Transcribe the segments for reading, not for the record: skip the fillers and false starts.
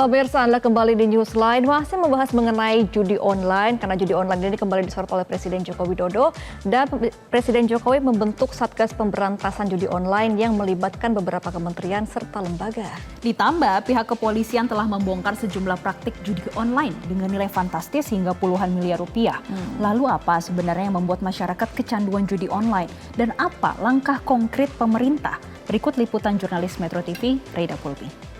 Pemirsa, Anda kembali di Newsline, masih membahas mengenai judi online, karena judi online ini kembali disorot oleh Presiden Joko Widodo, dan Presiden Jokowi membentuk Satgas Pemberantasan Judi Online yang melibatkan beberapa kementerian serta lembaga. Ditambah, pihak kepolisian telah membongkar sejumlah praktik judi online dengan nilai fantastis hingga puluhan miliar rupiah. Lalu apa sebenarnya yang membuat masyarakat kecanduan judi online? Dan apa langkah konkret pemerintah? Berikut liputan jurnalis Metro TV, Reda Pulpi.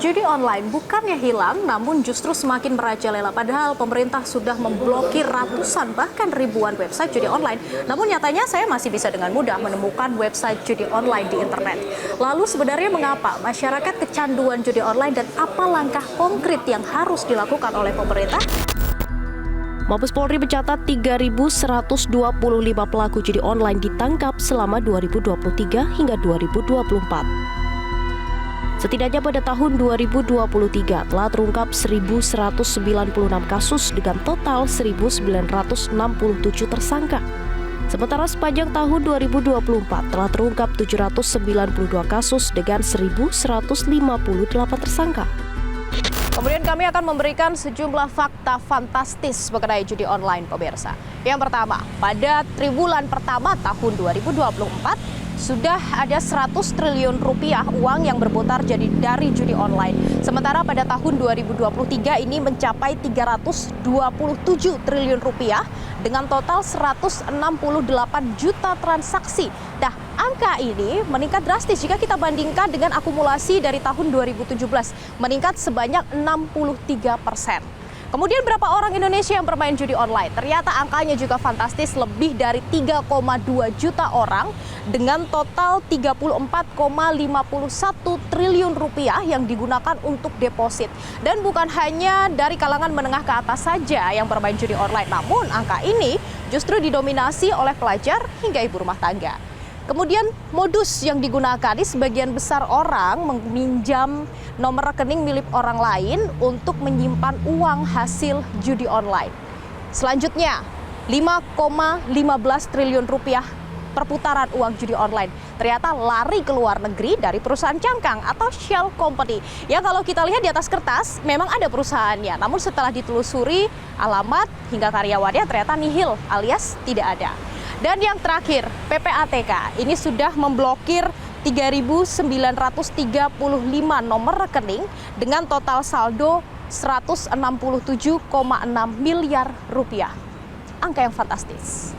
Judi online bukannya hilang, namun justru semakin merajalela. Padahal pemerintah sudah memblokir ratusan bahkan ribuan website judi online. Namun nyatanya saya masih bisa dengan mudah menemukan website judi online di internet. Lalu sebenarnya mengapa masyarakat kecanduan judi online dan apa langkah konkret yang harus dilakukan oleh pemerintah? Mabes Polri mencatat 3.125 pelaku judi online ditangkap selama 2023 hingga 2024. Setidaknya pada tahun 2023 telah terungkap 1.196 kasus dengan total 1.967 tersangka. Sementara sepanjang tahun 2024 telah terungkap 792 kasus dengan 1.158 tersangka. Kemudian kami akan memberikan sejumlah fakta fantastis mengenai judi online, pemirsa. Yang pertama, pada triwulan pertama tahun 2024, sudah ada 100 triliun rupiah uang yang berputar jadi dari judi online. Sementara pada tahun 2023 ini mencapai 327 triliun rupiah dengan total 168 juta transaksi. Nah, angka ini meningkat drastis jika kita bandingkan dengan akumulasi dari tahun 2017, meningkat sebanyak 63%. Kemudian berapa orang Indonesia yang bermain judi online? Ternyata angkanya juga fantastis, lebih dari 3,2 juta orang dengan total 34,51 triliun rupiah yang digunakan untuk deposit. Dan bukan hanya dari kalangan menengah ke atas saja yang bermain judi online, namun angka ini justru didominasi oleh pelajar hingga ibu rumah tangga. Kemudian modus yang digunakan di sebagian besar orang meminjam nomor rekening milik orang lain untuk menyimpan uang hasil judi online. Selanjutnya, 5,15 triliun rupiah perputaran uang judi online ternyata lari ke luar negeri dari perusahaan cangkang atau shell company. Ya, kalau kita lihat di atas kertas memang ada perusahaannya, namun setelah ditelusuri alamat hingga karyawannya ternyata nihil alias tidak ada. Dan yang terakhir, PPATK ini sudah memblokir 3.935 nomor rekening dengan total saldo 167,6 miliar rupiah. Angka yang fantastis.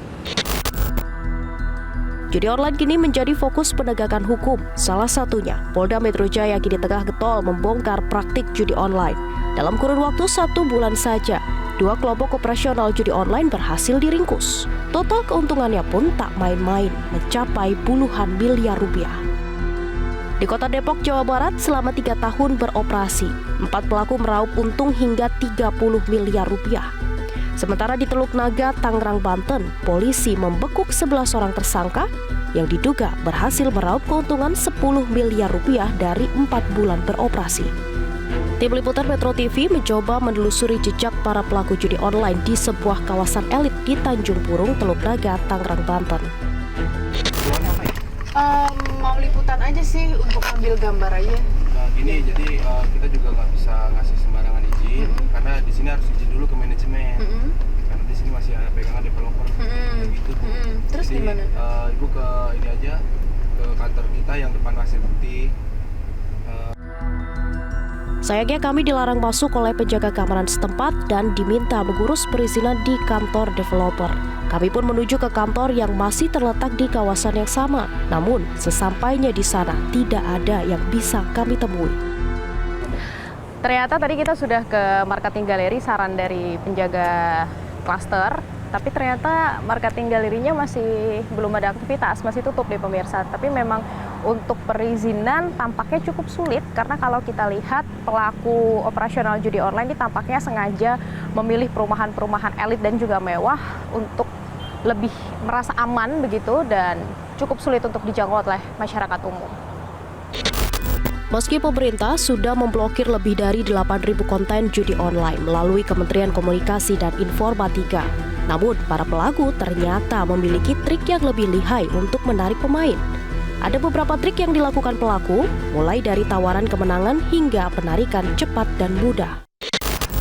Judi online kini menjadi fokus penegakan hukum. Salah satunya, Polda Metro Jaya kini tengah getol membongkar praktik judi online. Dalam kurun waktu 1 bulan saja, 2 kelompok operasional judi online berhasil diringkus. Total keuntungannya pun tak main-main, mencapai puluhan miliar rupiah. Di Kota Depok, Jawa Barat, selama 3 tahun beroperasi, 4 pelaku meraup untung hingga 30 miliar rupiah. Sementara di Teluk Naga, Tangerang, Banten, polisi membekuk 11 orang tersangka yang diduga berhasil meraup keuntungan 10 miliar rupiah dari 4 bulan beroperasi. Tim Liputan Metro TV mencoba menelusuri jejak para pelaku judi online di sebuah kawasan elit di Tanjung Purung, Teluk Naga, Tangerang, Banten. Mau liputan aja sih untuk ambil gambar aja. Nah gini, jadi kita juga nggak bisa ngasih sembarangan izin, karena di sini harus izin dulu ke manajemen, karena di sini masih ada pegangan developer, gitu Bu. Terus jadi, gimana? Ibu ke ini aja, ke kantor kita yang depan Hasil Bukti. Sayangnya kami dilarang masuk oleh penjaga keamanan setempat dan diminta mengurus perizinan di kantor developer. Kami pun menuju ke kantor yang masih terletak di kawasan yang sama. Namun, sesampainya di sana tidak ada yang bisa kami temui. Ternyata tadi kita sudah ke marketing galeri, saran dari penjaga klaster, tapi ternyata marketing galerinya masih belum ada aktivitas, masih tutup nih pemirsa. Tapi memang untuk perizinan tampaknya cukup sulit, karena kalau kita lihat pelaku operasional judi online ini tampaknya sengaja memilih perumahan-perumahan elit dan juga mewah untuk lebih merasa aman begitu, dan cukup sulit untuk dijangkau oleh masyarakat umum. Meski pemerintah sudah memblokir lebih dari 8.000 konten judi online melalui Kementerian Komunikasi dan Informatika, namun para pelaku ternyata memiliki trik yang lebih lihai untuk menarik pemain. Ada beberapa trik yang dilakukan pelaku, mulai dari tawaran kemenangan hingga penarikan cepat dan mudah.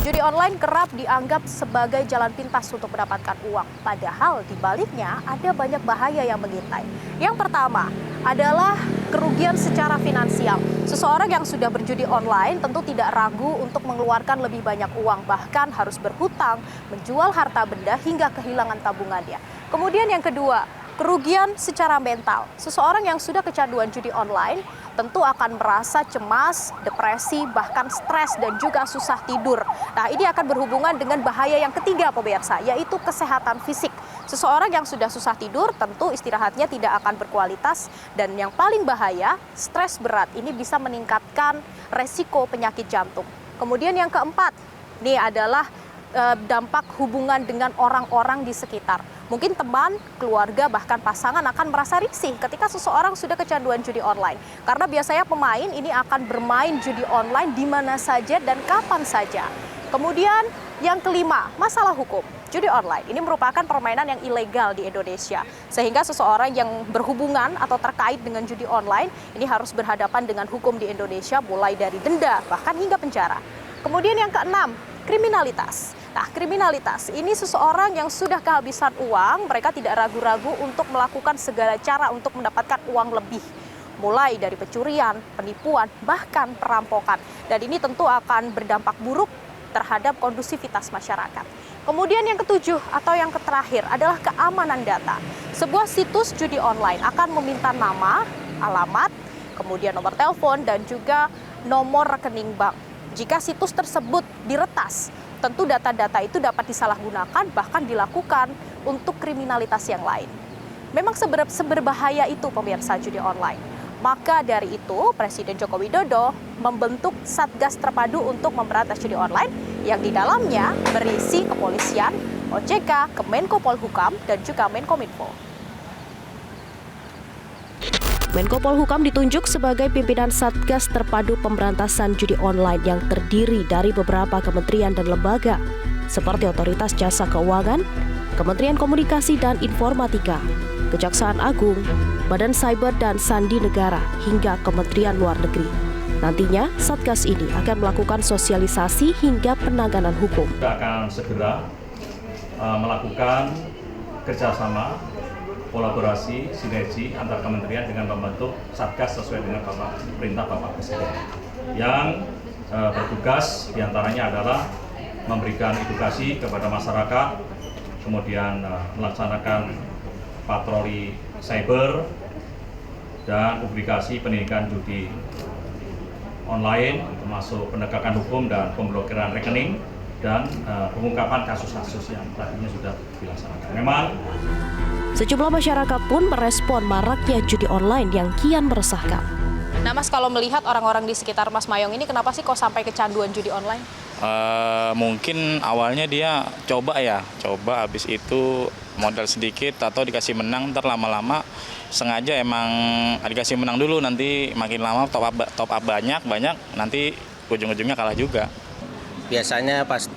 Judi online kerap dianggap sebagai jalan pintas untuk mendapatkan uang. Padahal di baliknya ada banyak bahaya yang mengintai. Yang pertama adalah kerugian secara finansial. Seseorang yang sudah berjudi online tentu tidak ragu untuk mengeluarkan lebih banyak uang, bahkan harus berhutang, menjual harta benda hingga kehilangan tabungannya. Kemudian yang kedua, kerugian secara mental. Seseorang yang sudah kecanduan judi online tentu akan merasa cemas, depresi, bahkan stres dan juga susah tidur. Nah, ini akan berhubungan dengan bahaya yang ketiga pemirsa, yaitu kesehatan fisik. Seseorang yang sudah susah tidur tentu istirahatnya tidak akan berkualitas, dan yang paling bahaya, stres berat ini bisa meningkatkan resiko penyakit jantung. Kemudian yang keempat, ini adalah dampak hubungan dengan orang-orang di sekitar. Mungkin teman, keluarga, bahkan pasangan akan merasa risih ketika seseorang sudah kecanduan judi online. Karena biasanya pemain ini akan bermain judi online di mana saja dan kapan saja. Kemudian yang kelima, masalah hukum. Judi online ini merupakan permainan yang ilegal di Indonesia. Sehingga seseorang yang berhubungan atau terkait dengan judi online ini harus berhadapan dengan hukum di Indonesia mulai dari denda bahkan hingga penjara. Kemudian yang keenam, kriminalitas. Nah, kriminalitas ini seseorang yang sudah kehabisan uang, mereka tidak ragu-ragu untuk melakukan segala cara untuk mendapatkan uang lebih. Mulai dari pencurian, penipuan, bahkan perampokan. Dan ini tentu akan berdampak buruk terhadap kondusivitas masyarakat. Kemudian yang ketujuh atau yang terakhir adalah keamanan data. Sebuah situs judi online akan meminta nama, alamat, kemudian nomor telepon, dan juga nomor rekening bank. Jika situs tersebut diretas, tentu data-data itu dapat disalahgunakan, bahkan dilakukan untuk kriminalitas yang lain. Memang seberbahaya itu pemirsa judi online. Maka dari itu, Presiden Joko Widodo membentuk Satgas Terpadu untuk memberantas judi online yang di dalamnya berisi kepolisian, OJK, Kemenko Polhukam, dan juga Menkominfo. Menko Polhukam ditunjuk sebagai pimpinan Satgas Terpadu Pemberantasan Judi Online yang terdiri dari beberapa kementerian dan lembaga, seperti Otoritas Jasa Keuangan, Kementerian Komunikasi dan Informatika, Kejaksaan Agung, Badan Cyber dan Sandi Negara, hingga Kementerian Luar Negeri. Nantinya, Satgas ini akan melakukan sosialisasi hingga penanganan hukum. Kita akan segera melakukan kerjasama, kolaborasi, sinergi antar kementerian dengan membentuk Satgas sesuai dengan perintah Bapak Presiden. Yang bertugas diantaranya adalah memberikan edukasi kepada masyarakat, kemudian melaksanakan patroli cyber, dan publikasi pendidikan judi online, termasuk penegakan hukum dan pemblokiran rekening, dan pengungkapan kasus-kasus yang tadinya sudah dilaksanakan. Memang sejumlah masyarakat pun merespon maraknya judi online yang kian meresahkan. Nah Mas, kalau melihat orang-orang di sekitar Mas Mayong ini, kenapa sih kok sampai kecanduan judi online? Mungkin awalnya dia coba habis itu modal sedikit atau dikasih menang, ntar lama-lama sengaja emang dikasih menang dulu, nanti makin lama top up banyak, nanti ujung-ujungnya kalah juga. Biasanya pas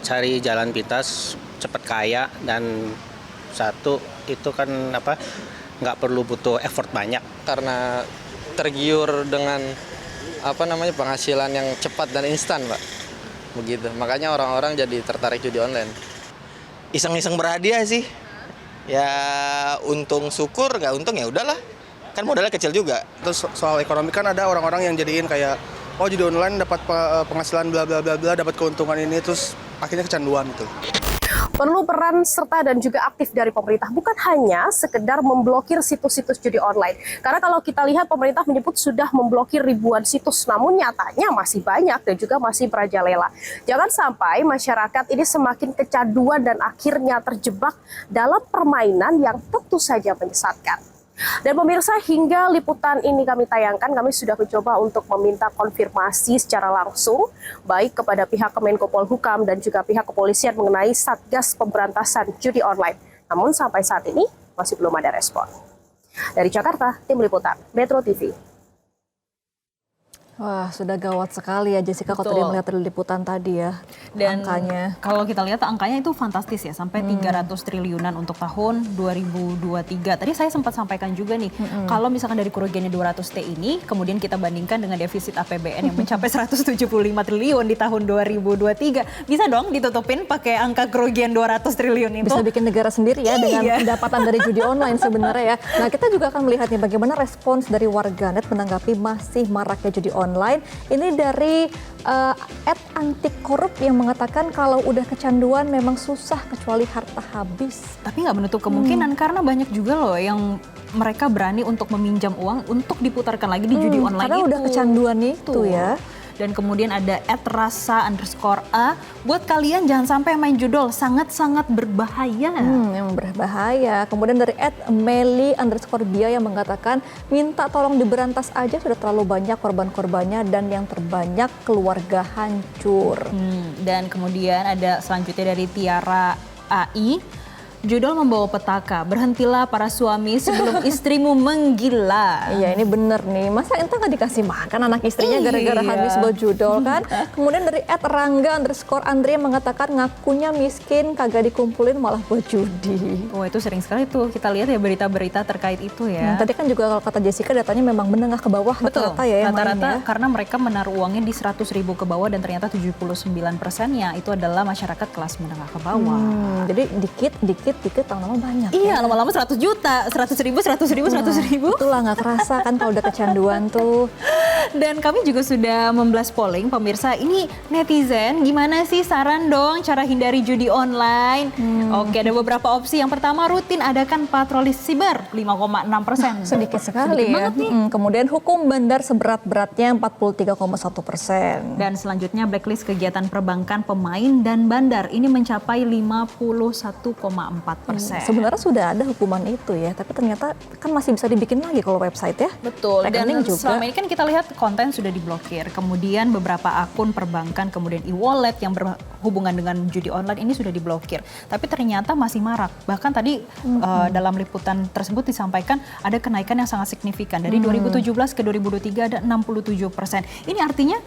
cari jalan pintas, cepat kaya, dan satu itu kan nggak perlu butuh effort banyak. Karena tergiur dengan penghasilan yang cepat dan instan, Pak. Begitu. Makanya orang-orang jadi tertarik judi online. Iseng-iseng berhadiah sih. Ya untung syukur, nggak untung ya udahlah. Kan modalnya kecil juga. Terus soal ekonomi kan ada orang-orang yang jadiin kayak judi online dapat penghasilan bla bla bla bla, dapat keuntungan ini, terus akhirnya kecanduan gitu. Perlu peran serta dan juga aktif dari pemerintah, bukan hanya sekedar memblokir situs-situs judi online. Karena kalau kita lihat pemerintah menyebut sudah memblokir ribuan situs, namun nyatanya masih banyak dan juga masih merajalela. Jangan sampai masyarakat ini semakin kecanduan dan akhirnya terjebak dalam permainan yang tentu saja menyesatkan. Dan pemirsa, hingga liputan ini kami tayangkan, kami sudah mencoba untuk meminta konfirmasi secara langsung baik kepada pihak Kemenko Polhukam dan juga pihak kepolisian mengenai Satgas Pemberantasan Judi Online. Namun sampai saat ini masih belum ada respon. Dari Jakarta, tim liputan Metro TV. Wah, sudah gawat sekali ya Jessica kalau tadi melihat dari liputan tadi ya. Dan angkanya. kalau kita lihat angkanya itu fantastis ya, sampai 300 triliunan untuk tahun 2023. Tadi saya sempat sampaikan juga nih, kalau misalkan dari kerugiannya 200T ini, kemudian kita bandingkan dengan defisit APBN yang mencapai 175 triliun di tahun 2023, bisa dong ditutupin pakai angka kerugian 200 triliun itu. Bisa bikin negara sendiri ya dengan pendapatan dari judi online sebenarnya ya. Nah, kita juga akan melihat nih bagaimana respons dari warganet menanggapi masih maraknya judi online. Ini dari @antikorup yang mengatakan kalau udah kecanduan memang susah kecuali harta habis. Tapi nggak menutup kemungkinan karena banyak juga loh yang mereka berani untuk meminjam uang untuk diputarkan lagi di judi online karena itu. udah kecanduan itu ya. Dan kemudian ada @rasa_a. Buat kalian jangan sampai main judul, sangat-sangat berbahaya. Yang berbahaya. Kemudian dari @meli_bia yang mengatakan minta tolong diberantas aja, sudah terlalu banyak korban-korbannya dan yang terbanyak keluarga hancur. Dan kemudian ada selanjutnya dari Tiara AI. Judul membawa petaka, berhentilah para suami sebelum istrimu menggila. Iya, ini bener nih. Masa entah nggak dikasih makan anak istrinya gara-gara habis buat judul kan? Kemudian dari @rangga_andre mengatakan ngakunya miskin, kagak dikumpulin malah buat judi. Oh, itu sering sekali tuh kita lihat ya berita-berita terkait itu ya. Tadi kan juga kalau kata Jessica datanya memang menengah ke bawah rata-rata ya yang rata-rata mainnya. karena mereka menaruh uangnya di 100.000 ke bawah dan ternyata 79%-nya itu adalah masyarakat kelas menengah ke bawah. Jadi dikit lama-lama banyak. Iya, lama-lama 100 juta, 100.000. Itulah nggak kerasa kan kalau udah kecanduan tuh. Dan kami juga sudah memblast polling pemirsa. Ini netizen, gimana sih saran dong cara hindari judi online? Oke, ada beberapa opsi. Yang pertama, rutin adakan patroli siber 5,6%. Sedikit sekali ya. Kemudian hukum bandar seberat-beratnya 43,1%. Dan selanjutnya blacklist kegiatan perbankan pemain dan bandar ini mencapai 51,4%. Sebenarnya sudah ada hukuman itu ya, tapi ternyata kan masih bisa dibikin lagi kalau website ya. Betul. Dan juga. selama ini kan kita lihat konten sudah diblokir. Kemudian beberapa akun perbankan, kemudian e-wallet yang berhubungan dengan judi online ini sudah diblokir. Tapi ternyata masih marak. Bahkan tadi dalam liputan tersebut disampaikan ada kenaikan yang sangat signifikan. Dari 2017 ke 2023 ada 67%. Ini artinya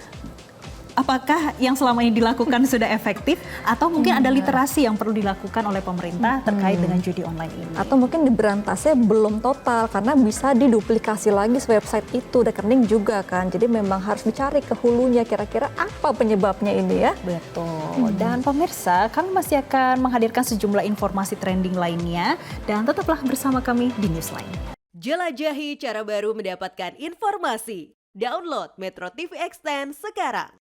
apakah yang selama ini dilakukan sudah efektif atau mungkin ada literasi yang perlu dilakukan oleh pemerintah terkait dengan judi online ini? Atau mungkin diberantasnya belum total karena bisa diduplikasi lagi website itu, rekening juga kan. Jadi memang harus dicari ke hulunya kira-kira apa penyebabnya ini ya. Betul. Dan pemirsa, kami masih akan menghadirkan sejumlah informasi trending lainnya dan tetaplah bersama kami di Newsline. Jelajahi cara baru mendapatkan informasi. Download Metro TV Extend sekarang.